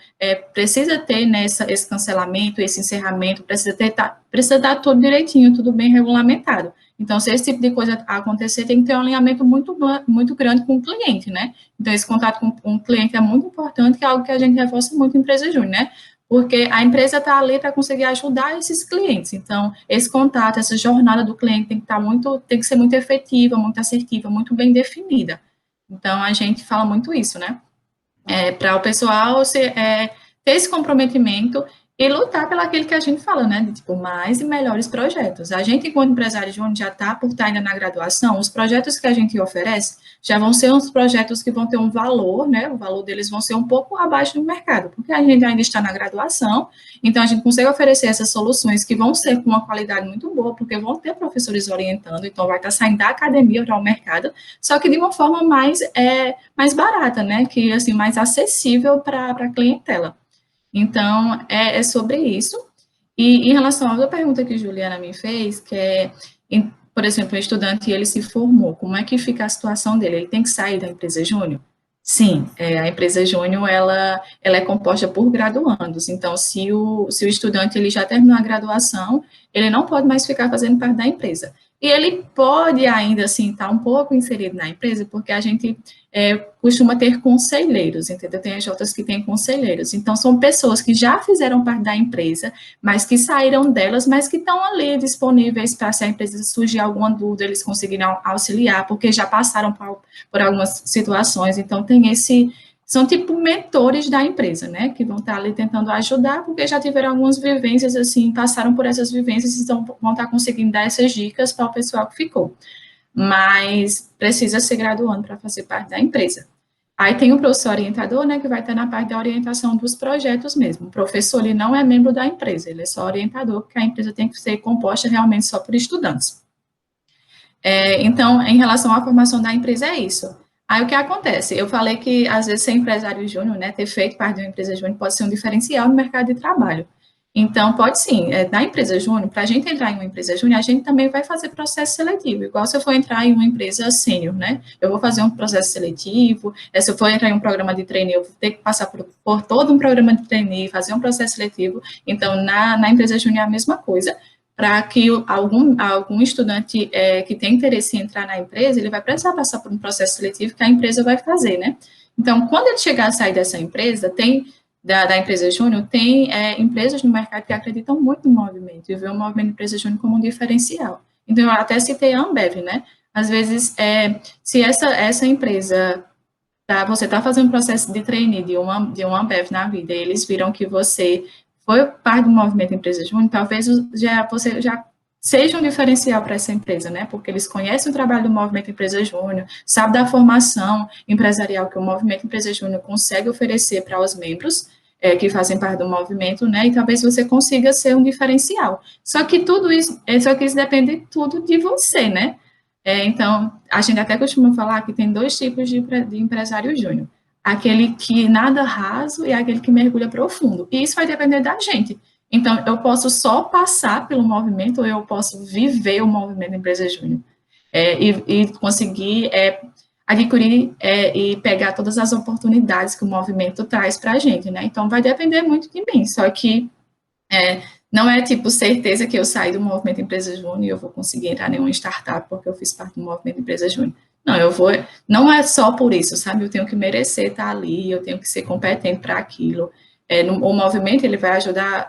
precisa ter esse cancelamento, esse encerramento, precisa dar tudo direitinho, tudo bem regulamentado. Então, se esse tipo de coisa acontecer, tem que ter um alinhamento muito grande com o cliente, né? Então, esse contato com o cliente é muito importante, que é algo que a gente reforça muito em empresa júnior, né? Porque a empresa está ali para conseguir ajudar esses clientes. Então, esse contato, essa jornada do cliente tem que ser muito efetiva, muito assertiva, muito bem definida. Então, a gente fala muito isso, né? Para o pessoal ter esse comprometimento e lutar pelo aquilo que a gente fala, né, de, tipo, mais e melhores projetos. A gente, enquanto empresário júnior, já está por estar ainda na graduação, os projetos que a gente oferece já vão ser uns projetos que vão ter um valor, né, o valor deles vão ser um pouco abaixo do mercado, porque a gente ainda está na graduação, então a gente consegue oferecer essas soluções que vão ser com uma qualidade muito boa, porque vão ter professores orientando, então vai estar saindo da academia para o mercado, só que de uma forma mais barata, né, que, assim, mais acessível para a clientela. Então, é sobre isso. E em relação à outra pergunta que Juliana me fez, que por exemplo, o estudante, ele se formou, como é que fica a situação dele? Ele tem que sair da empresa júnior? Sim, a empresa júnior, ela é composta por graduandos, então, se o estudante ele já terminou a graduação, ele não pode mais ficar fazendo parte da empresa. E ele pode ainda, assim, estar um pouco inserido na empresa, porque a gente costuma ter conselheiros, entendeu? Tem AJs que têm conselheiros. Então, são pessoas que já fizeram parte da empresa, mas que saíram delas, mas que estão ali disponíveis para, se a empresa surgir alguma dúvida, eles conseguirem auxiliar, porque já passaram por algumas situações. Então, são tipo mentores da empresa, né, que vão estar ali tentando ajudar, porque já tiveram algumas vivências, assim, passaram por essas vivências, então vão estar conseguindo dar essas dicas para o pessoal que ficou. Mas precisa ser graduando para fazer parte da empresa. Aí tem o professor orientador, né, que vai estar na parte da orientação dos projetos mesmo. O professor, ele não é membro da empresa, ele é só orientador, porque a empresa tem que ser composta realmente só por estudantes. Então, em relação à formação da empresa, é isso. Aí, o que acontece? Eu falei que, às vezes, ser empresário júnior, né, ter feito parte de uma empresa júnior pode ser um diferencial no mercado de trabalho. Então, pode sim, na empresa júnior, para a gente entrar em uma empresa júnior, a gente também vai fazer processo seletivo, igual se eu for entrar em uma empresa sênior, né? Eu vou fazer um processo seletivo, se eu for entrar em um programa de trainee, eu vou ter que passar por todo um programa de trainee, fazer um processo seletivo. Então, na empresa júnior é a mesma coisa. Para que algum estudante que tem interesse em entrar na empresa, ele vai precisar passar por um processo seletivo que a empresa vai fazer, né? Então, quando ele chegar a sair dessa empresa, da empresa júnior, tem empresas no mercado que acreditam muito no movimento, e vê o movimento de empresa júnior como um diferencial. Então, eu até citei a Ambev, né? Às vezes, se essa empresa, você está fazendo um processo de trainee de uma Ambev na vida, e eles viram que você foi parte do movimento empresa júnior, talvez você já seja um diferencial para essa empresa, né? Porque eles conhecem o trabalho do movimento empresa júnior, sabem da formação empresarial que o movimento empresa júnior consegue oferecer para os membros que fazem parte do movimento, né? E talvez você consiga ser um diferencial. Só que isso depende tudo de você, né? Então, a gente até costuma falar que tem dois tipos de empresário júnior. aquele que nada raso e aquele que mergulha profundo. E isso vai depender da gente. Então, eu posso só passar pelo movimento ou eu posso viver o movimento Empresa Júnior e conseguir adquirir e pegar todas as oportunidades que o movimento traz para a gente, né? Então, vai depender muito de mim, só que não é, tipo, certeza que eu saí do movimento Empresa Júnior e eu vou conseguir entrar em uma startup porque eu fiz parte do movimento Empresa Júnior. Não, não é só por isso, sabe? Eu tenho que merecer estar ali, eu tenho que ser competente para aquilo. O movimento, ele vai ajudar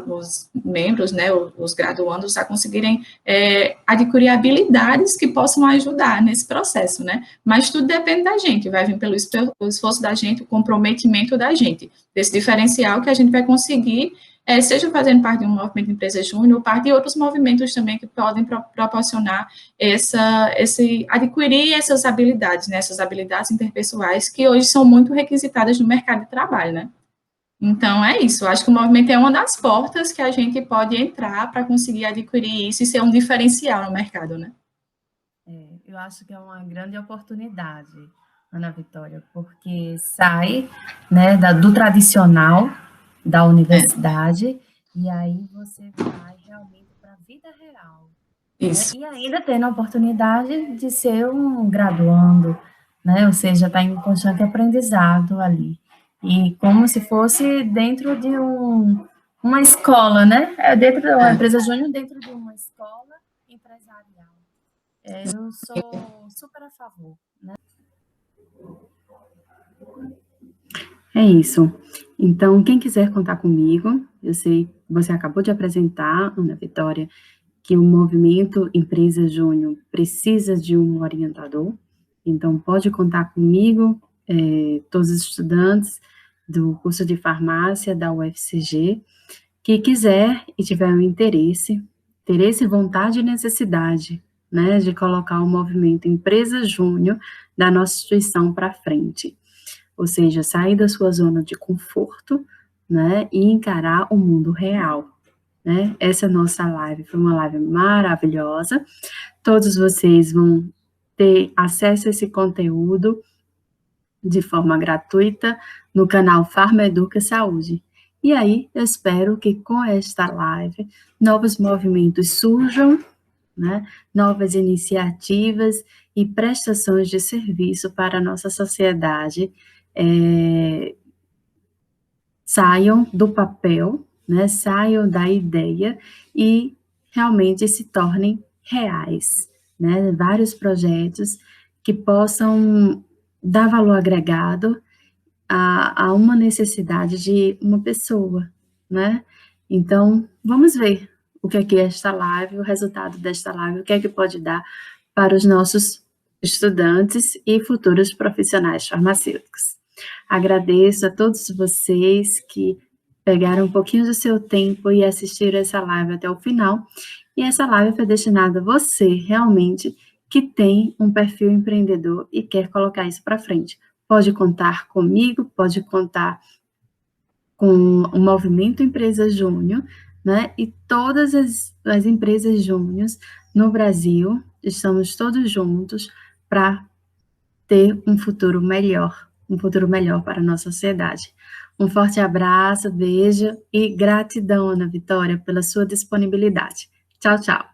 os membros, né, os graduandos a conseguirem adquirir habilidades que possam ajudar nesse processo, né? Mas tudo depende da gente, vai vir pelo esforço da gente, o comprometimento da gente, desse diferencial que a gente vai conseguir, seja fazendo parte de um movimento de Empresa Júnior, ou parte de outros movimentos também que podem proporcionar adquirir essas habilidades, né, essas habilidades interpessoais que hoje são muito requisitadas no mercado de trabalho, né? Então, é isso. Eu acho que o movimento é uma das portas que a gente pode entrar para conseguir adquirir isso e ser um diferencial no mercado, né? Eu acho que é uma grande oportunidade, Ana Vitória, porque sai, né, do tradicional da universidade e aí você vai realmente para a vida real. Isso. Né? E ainda tendo a oportunidade de ser um graduando, né? Ou seja, está em constante aprendizado ali. E como se fosse dentro de uma escola, né? Dentro de uma empresa júnior, dentro de uma escola empresarial. Eu sou super a favor, né? É isso. Então, quem quiser contar comigo, eu sei, você acabou de apresentar, Ana Vitória, que o movimento Empresa Júnior precisa de um orientador, então pode contar comigo, todos os estudantes do curso de farmácia da UFCG, que quiser e tiver um interesse, vontade e necessidade, né, de colocar o movimento Empresa Júnior da nossa instituição para frente. Ou seja, sair da sua zona de conforto, né, e encarar o mundo real. Né? Essa nossa live foi uma live maravilhosa. Todos vocês vão ter acesso a esse conteúdo de forma gratuita no canal Farmaeduca Saúde. E aí, eu espero que com esta live, novos movimentos surjam, né? Novas iniciativas e prestações de serviço para a nossa sociedade saiam do papel, né, saiam da ideia e realmente se tornem reais, né, vários projetos que possam dar valor agregado a uma necessidade de uma pessoa, né, então vamos ver o que é esta live, o resultado desta live, o que é que pode dar para os nossos estudantes e futuros profissionais farmacêuticos. Agradeço a todos vocês que pegaram um pouquinho do seu tempo e assistiram essa live até o final. E essa live foi destinada a você, realmente, que tem um perfil empreendedor e quer colocar isso para frente. Pode contar comigo, pode contar com o Movimento Empresa Júnior, né? E todas as empresas júniores no Brasil, estamos todos juntos para ter um futuro melhor para a nossa sociedade. Um forte abraço, beijo e gratidão, Ana Vitória, pela sua disponibilidade. Tchau, tchau.